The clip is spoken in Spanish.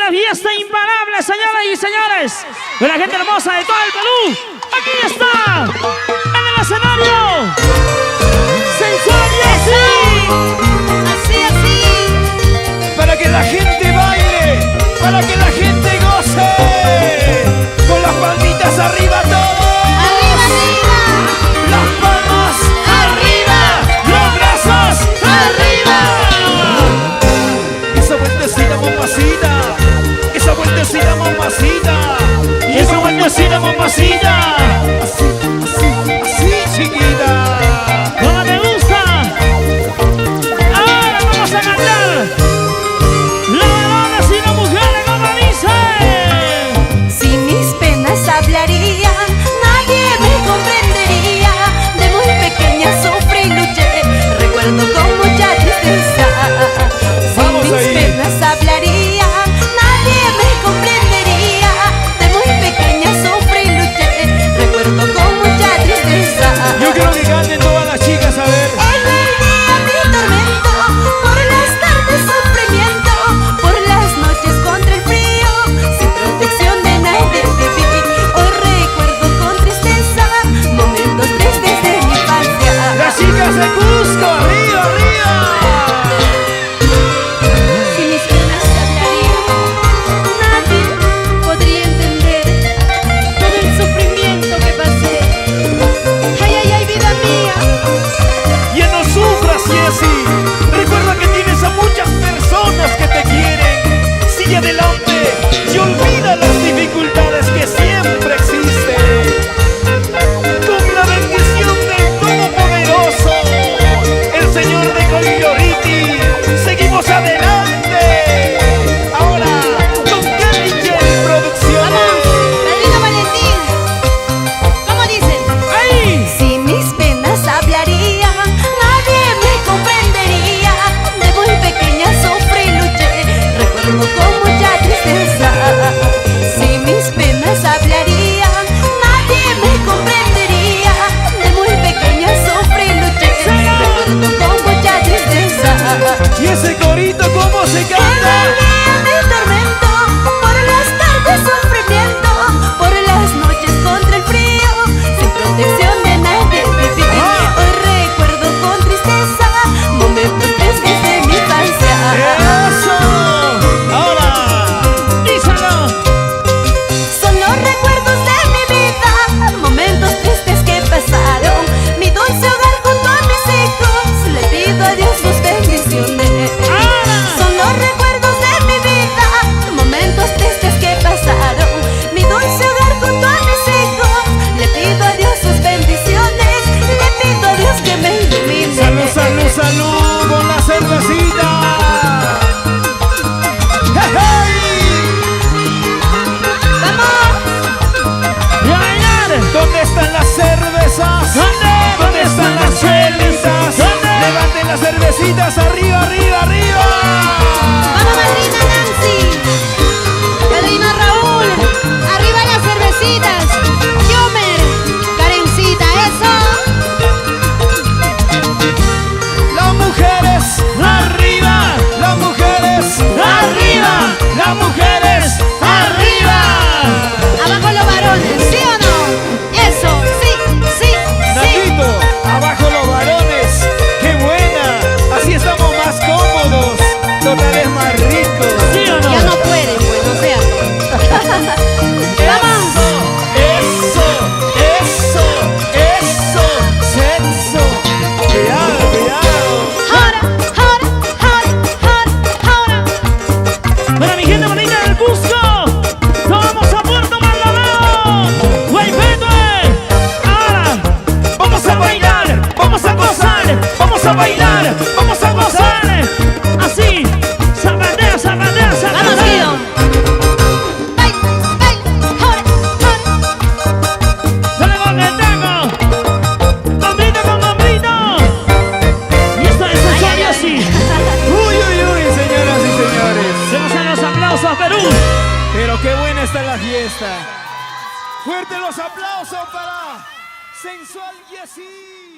la fiesta imparable, señoras y señores, de la gente hermosa de todo el Perú. Aquí está, en el escenario, Sensual Jessy. Así, así. Para que la gente baile, para que la gente goce. Con las palmitas arriba todos. Arriba, arriba. Las palmas arriba, los brazos arriba. Esa vueltecita, mamacita. Esa vueltecita, mamacita. Y esa vueltecita, mamacita. Así, así, así, chiquita. ¿Cómo te gusta? Ahora vamos a cantar. Los varones y las mujeres, como dice. Si mis penas hablaría, nadie me comprendería. De muy pequeña sufrí y luché, recuerdo con mucha tristeza. Si Vamos mis ahí. penas hablaría, nadie me comprendería. De muy pequeña sufrí y luché, recuerdo con mucha tristeza. Yo quiero que canten todas las chicas, a ver. En el día mi tormento, por las tardes sufrimiento, por las noches contra el frío, sin protección de nadie viví. Hoy recuerdo con tristeza momentos tristes de mi infancia. Las chicas de Cusco, arriba, arriba. Si mis penas hablarían, nadie podría entender todo el sufrimiento que pasé. Ay, ay, ay, vida mía. Ya no sufras, Jessy. Recuerda que tienes a muchas personas que te quieren. Sigue adelante y olvida las dificultades que siempre existen. Con la bendición del Todopoderoso, el Señor de Coyoriti, seguimos adelante. Ahora, con Kelly Producciones. Pedrito Valentín, ¿cómo dicen? ¡Ahí! Si mis penas hablarían, nadie me comprendería. De muy pequeña sufrí y luché, recuerdo con mucha tristeza. Si mis penas hablarían, nadie me comprendería. De muy pequeña sufrí y luché, recuerdo con mucha tristeza. Y ese corito, ¿cómo se En canta? el día mi tormento, por las tardes sufrimiento, por las noches contra el frío, sin protección de nadie viví. Hoy recuerdo con tristeza momentos tristes de mi infancia. ¡Eso! Ahora. Díselo. Son los recuerdos de mi vida, momentos tristes que pasaron. Mi dulce hogar junto a mis hijos, le pido a Dios sus bendiciones. Son los recuerdos de mi vida, momentos tristes que pasaron. Mi dulce hogar junto a mis hijos, le pido a Dios sus bendiciones. Le pido a Dios que me ilumine. Salud, salud, salud con la cervecita. ¡Vamos! Y a bailar. ¿Dónde están las cervezas? ¿Dónde están las chelitas? Levanten las cervecitas arriba, arriba, arriba. ¡Vamos, madrina Nancy! ¡Padrino Raúl! ¡Arriba las cervecitas! ¡Yomer! ¡Karencita! ¡Eso! Las mujeres arriba, las mujeres arriba, las mujeres arriba. ¡Abajo los varones! ¿Sí o no? ¡Eso! ¡Sí! ¡Sí! ¡Sí! Natito, abajo los varones. ¡Qué buena! Así estamos más cómodos. Total es más rico. ¿Sí o no? Ya no pueden, pues, no sea. ¡Vamos! Eso, eso, eso, sexo. Cuidado, cuidado. ¡Ahora! ¡Ahora! ¡Ahora! ¡Ahora! Para mi gente bonita del Cusco, nos vamos a Puerto Maldonado. Guaypete. Ahora Vamos a bailar, vamos a gozar, vamos a bailar, vamos a gozar. así. Zapatea, zapatea, ¡Vamos, zapatea. Guido! ¡Bay! ¡Bay! ¡Ahora! ¡Ahora! Dale con el tango. Hombrito con hombrito. Y esto es ¡Ay, Sensual ay, Jessy. Uy, uy, uy, señoras y señores. Se nos hacen los aplausos, Perú. Pero qué buena está la fiesta. Fuerte los aplausos para Sensual Jessy.